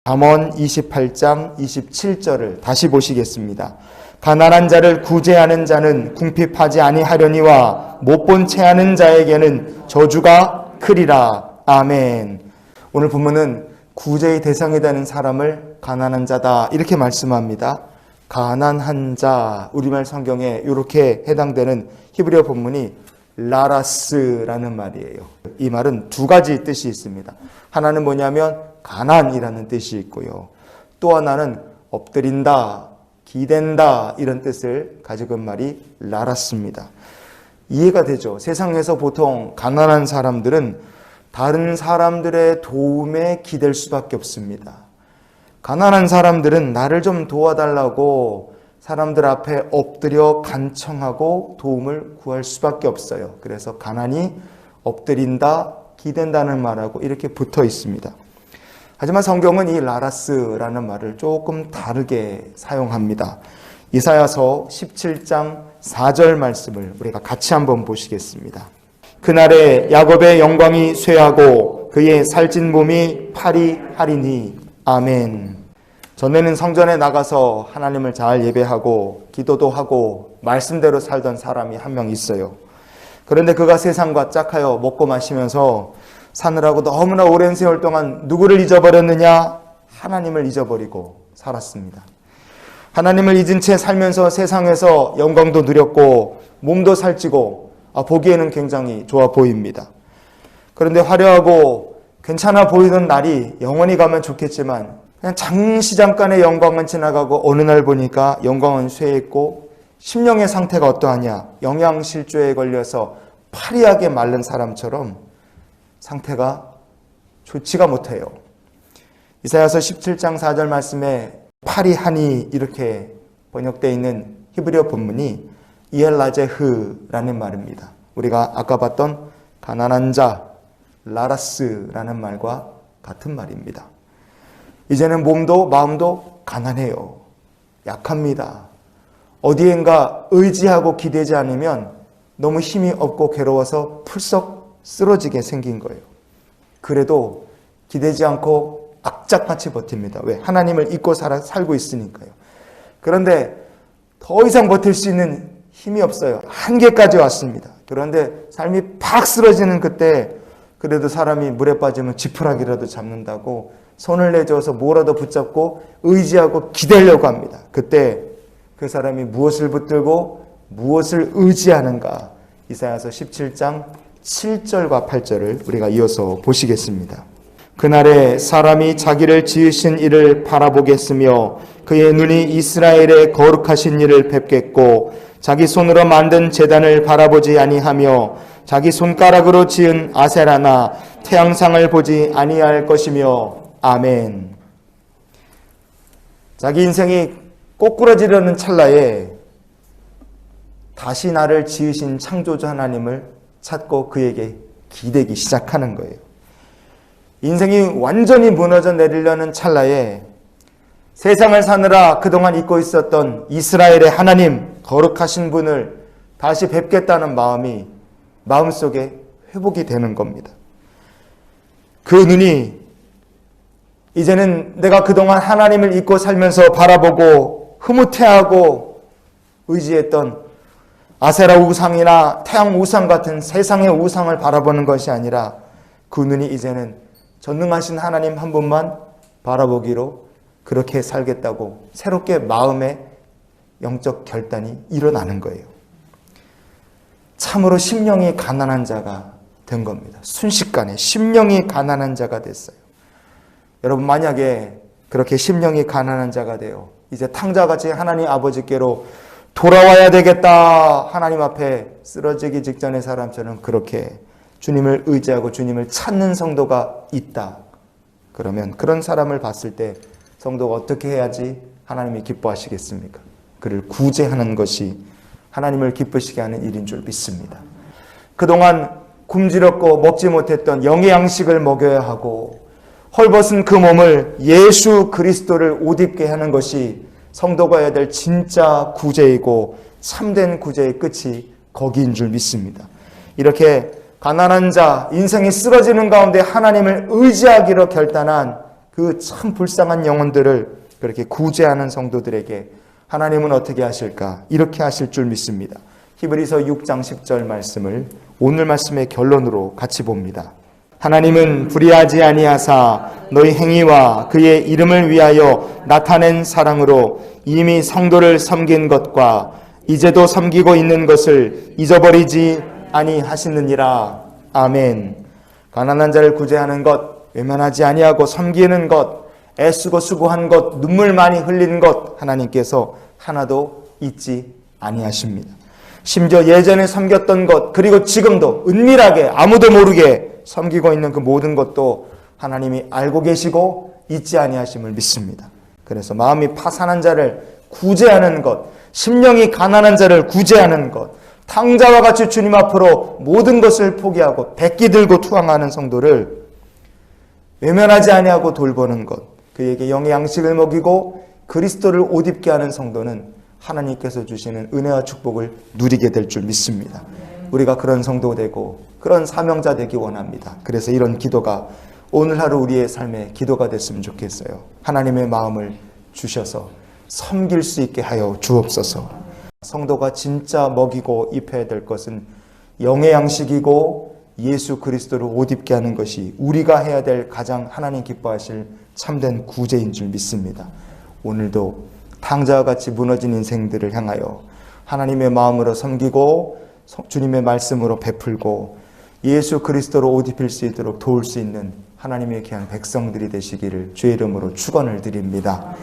잠언 28장 27절을 다시 보시겠습니다. 가난한 자를 구제하는 자는 궁핍하지 아니하려니와 못 본 채 하는 자에게는 저주가 크리라. 아멘. 오늘 본문은 구제의 대상이 되는 사람을 가난한 자다 이렇게 말씀합니다. 가난한 자, 우리말 성경에 이렇게 해당되는 히브리어 본문이 라라스라는 말이에요. 이 말은 두 가지 뜻이 있습니다. 하나는 뭐냐면 가난이라는 뜻이 있고요. 또 하나는 엎드린다, 기댄다 이런 뜻을 가지고 있는 말이 라라스입니다. 이해가 되죠? 세상에서 보통 가난한 사람들은 다른 사람들의 도움에 기댈 수밖에 없습니다. 가난한 사람들은 나를 좀 도와달라고 사람들 앞에 엎드려 간청하고 도움을 구할 수밖에 없어요. 그래서 가난이 엎드린다, 기댄다는 말하고 이렇게 붙어 있습니다. 하지만 성경은 이 라라스라는 말을 조금 다르게 사용합니다. 이사야서 17장 4절 말씀을 우리가 같이 한번 보시겠습니다. 그날에 야곱의 영광이 쇠하고 그의 살찐 몸이 파리하리니. 아멘. 전에는 성전에 나가서 하나님을 잘 예배하고 기도도 하고 말씀대로 살던 사람이 한 명 있어요. 그런데 그가 세상과 짝하여 먹고 마시면서 사느라고 너무나 오랜 세월 동안 누구를 잊어버렸느냐? 하나님을 잊어버리고 살았습니다. 하나님을 잊은 채 살면서 세상에서 영광도 누렸고 몸도 살찌고 보기에는 굉장히 좋아 보입니다. 그런데 화려하고 괜찮아 보이던 날이 영원히 가면 좋겠지만 그냥 잠시 잠깐의 영광은 지나가고 어느 날 보니까 영광은 쇠했고 심령의 상태가 어떠하냐? 영양실조에 걸려서 파리하게 마른 사람처럼 상태가 좋지가 못해요. 이사야서 17장 4절 말씀에 파리하니 이렇게 번역되어 있는 히브리어 본문이 이엘라제흐라는 말입니다. 우리가 아까 봤던 가난한 자, 라라스라는 말과 같은 말입니다. 이제는 몸도 마음도 가난해요. 약합니다. 어디엔가 의지하고 기대지 않으면 너무 힘이 없고 괴로워서 풀썩 쓰러지게 생긴 거예요. 그래도 기대지 않고 악착같이 버팁니다. 왜? 하나님을 잊고 살고 있으니까요. 그런데 더 이상 버틸 수 있는 힘이 없어요. 한계까지 왔습니다. 그런데 삶이 팍 쓰러지는 그때 그래도 사람이 물에 빠지면 지푸라기라도 잡는다고 손을 내저어서 뭐라도 붙잡고 의지하고 기대려고 합니다. 그때 그 사람이 무엇을 붙들고 무엇을 의지하는가? 이사야서 17장 7절과 8절을 우리가 이어서 보시겠습니다. 그날에 사람이 자기를 지으신 이를 바라보겠으며 그의 눈이 이스라엘의 거룩하신 이를 뵙겠고 자기 손으로 만든 제단을 바라보지 아니하며 자기 손가락으로 지은 아세라나 태양상을 보지 아니할 것이며. 아멘. 자기 인생이 꼬꾸라지려는 찰나에 다시 나를 지으신 창조주 하나님을 찾고 그에게 기대기 시작하는 거예요. 인생이 완전히 무너져 내리려는 찰나에 세상을 사느라 그동안 잊고 있었던 이스라엘의 하나님, 거룩하신 분을 다시 뵙겠다는 마음이 마음속에 회복이 되는 겁니다. 그 눈이 이제는 내가 그동안 하나님을 잊고 살면서 바라보고 흐뭇해하고 의지했던 아세라 우상이나 태양 우상 같은 세상의 우상을 바라보는 것이 아니라 그 눈이 이제는 전능하신 하나님 한 분만 바라보기로 그렇게 살겠다고 새롭게 마음의 영적 결단이 일어나는 거예요. 참으로 심령이 가난한 자가 된 겁니다. 순식간에 심령이 가난한 자가 됐어요. 여러분 만약에 그렇게 심령이 가난한 자가 되어 이제 탕자같이 하나님 아버지께로 돌아와야 되겠다 하나님 앞에 쓰러지기 직전의 사람처럼 그렇게 주님을 의지하고 주님을 찾는 성도가 있다. 그러면 그런 사람을 봤을 때 성도가 어떻게 해야지 하나님이 기뻐하시겠습니까? 그를 구제하는 것이 하나님을 기쁘시게 하는 일인 줄 믿습니다. 그동안 굶주렸고 먹지 못했던 영의 양식을 먹여야 하고 헐벗은 그 몸을 예수 그리스도를 옷 입게 하는 것이 성도가 해야 될 진짜 구제이고 참된 구제의 끝이 거기인 줄 믿습니다. 이렇게 가난한 자, 인생이 쓰러지는 가운데 하나님을 의지하기로 결단한 그 참 불쌍한 영혼들을 그렇게 구제하는 성도들에게 하나님은 어떻게 하실까? 이렇게 하실 줄 믿습니다. 히브리서 6장 10절 말씀을 오늘 말씀의 결론으로 같이 봅니다. 하나님은 불의하지 아니하사 너희 행위와 그의 이름을 위하여 나타낸 사랑으로 이미 성도를 섬긴 것과 이제도 섬기고 있는 것을 잊어버리지 아니하시느니라. 아멘. 가난한 자를 구제하는 것, 외면하지 아니하고 섬기는 것, 애쓰고 수고한 것, 눈물 많이 흘리는 것 하나님께서 하나도 잊지 아니하십니다. 심지어 예전에 섬겼던 것, 그리고 지금도 은밀하게 아무도 모르게 섬기고 있는 그 모든 것도 하나님이 알고 계시고 잊지 아니하심을 믿습니다. 그래서 마음이 파산한 자를 구제하는 것, 심령이 가난한 자를 구제하는 것, 탕자와 같이 주님 앞으로 모든 것을 포기하고 백기 들고 투항하는 성도를 외면하지 아니하고 돌보는 것, 그에게 영의 양식을 먹이고 그리스도를 옷 입게 하는 성도는 하나님께서 주시는 은혜와 축복을 누리게 될 줄 믿습니다. 우리가 그런 성도 되고 그런 사명자 되기 원합니다. 그래서 이런 기도가 오늘 하루 우리의 삶의 기도가 됐으면 좋겠어요. 하나님의 마음을 주셔서 섬길 수 있게 하여 주옵소서. 성도가 진짜 먹이고 입혀야 될 것은 영의 양식이고 예수 그리스도를 옷 입게 하는 것이 우리가 해야 될 가장 하나님 기뻐하실 참된 구제인 줄 믿습니다. 오늘도 탕자와 같이 무너진 인생들을 향하여 하나님의 마음으로 섬기고 주님의 말씀으로 베풀고 예수 그리스도로 옷 입힐 수 있도록 도울 수 있는 하나님의 귀한 백성들이 되시기를 주의 이름으로 축원을 드립니다.